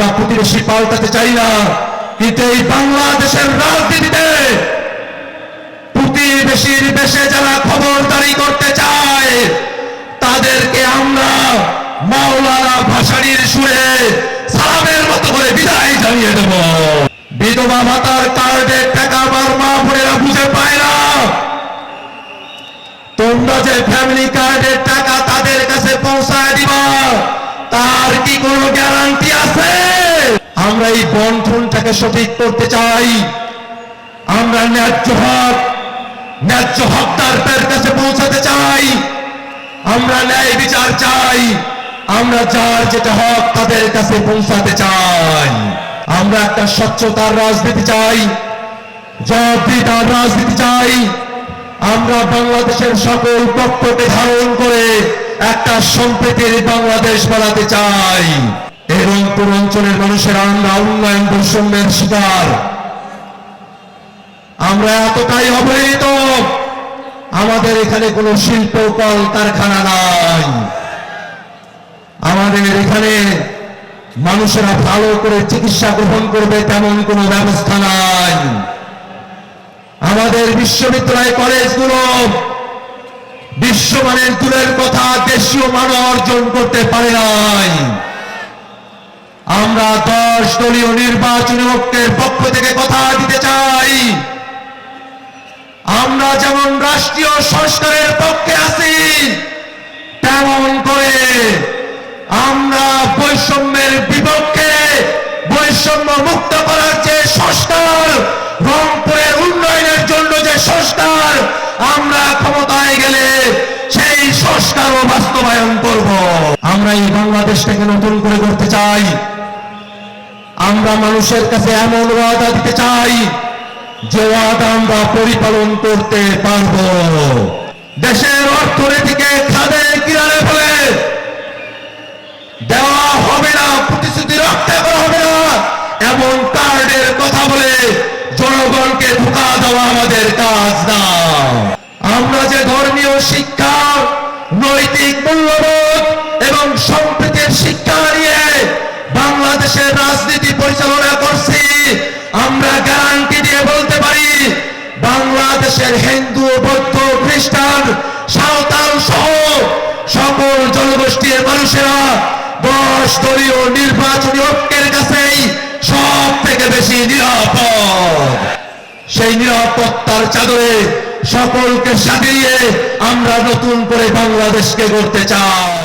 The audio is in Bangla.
আমরা প্রতিবেশী পাল্টাতে চাই না, কিন্তু এই বাংলাদেশের রাজনীতিতে প্রতিবেশীর দেশে যারা খবরদারি করতে চায় তাদেরকে আমরা মাওলানা ভাসানীর সুরে সালামের মতো করে বিদায় জানিয়ে দেব। বিধবা ভাতার কার্ডের টাকা আমার মা বোনেরা বুঝে পায় না। তোমরা যে ফ্যামিলি কার্ডের টাকা তাদের কাছে পৌঁছায় দিবা, তার কি কোনো গ্যারান্টি আছে? আমরা এই বন্টনটাকে সঠিক করতে চাই। আমরা ন্যায্য হকদারদের কাছে পৌঁছাতে চাই। আমরা ন্যায় বিচার চাই। আমরা যার যেটা হক তাদের কাছে পৌঁছাতে চাই। আমরা একটা স্বচ্ছতার রাজনীতি চাই, জবাবদিহিতার রাজনীতি চাই। আমরা বাংলাদেশের সকল পক্ষকে ধারণ করে একটা সম্প্রীতির বাংলাদেশ বানাতে চাই। এবং পূর্বাঞ্চলের মানুষেরা আমরা উন্নয়ন বৈষম্যের শিকার। আমরা এতটাই অবহেলিত, আমাদের এখানে কোনো শিল্প কল কারখানা নাই। আমাদের এখানে মানুষেরা ভালো করে চিকিৎসা গ্রহণ করবে তেমন কোনো ব্যবস্থা নাই। আমাদের বিশ্ববিদ্যালয় কলেজগুলো বিশ্বমানের দূরের কথা দেশীয় মান অর্জন করতে পারে নাই। আমরা 10 দলীয় নির্বাচনী ঐক্যের পক্ষ থেকে কথা দিতে চাই, আমরা যেমন রাষ্ট্রীয় সংস্কারের পক্ষে আছি তেমন করে আমরা বৈষম্যের বিপক্ষে, বৈষম্য মুক্ত করার যে সংস্কার, রংপুরের উন্নয়নের জন্য যে সংস্কার, আমরা ক্ষমতায় গেলে সেই সংস্কারও বাস্তবায়ন করব। আমরা এই বাংলাদেশটাকে নতুন করে করতে চাই। আমরা মানুষের কাছে এমন ওয়াদা দিতে চাই যে ওয়াদা আমরা পরিপালন করতে পারব। দেশের অর্থনীতিকে খাদের কিনারে ফেলে দেওয়া হবে না, প্রতিশ্রুতি রক্ষা করা হবে না এমন কার্ডের কথা বলে জনগণকে ধোঁকা দেওয়া আমাদের কাজ না। আমরা যে ধর্মীয় শিক্ষা, নৈতিক মূল্যবোধ এবং সম্প্রীতির শিক্ষা নিয়ে বাংলাদেশের রাজনীতি পরিচালনা করছি, আমরা গ্যারান্টি দিয়ে বলতে পারি বাংলাদেশের হিন্দু, বৌদ্ধ, খ্রিস্টান, সাঁওতাল সহ সকল জনগোষ্ঠীর মানুষেরা 10 দলীয় নির্বাচনী ঐক্যের কাছেই সব থেকে বেশি নিরাপদ। সেই নিরাপত্তার চাদরে সকলকে সাজিয়ে আমরা নতুন করে বাংলাদেশকে গড়তে চাই।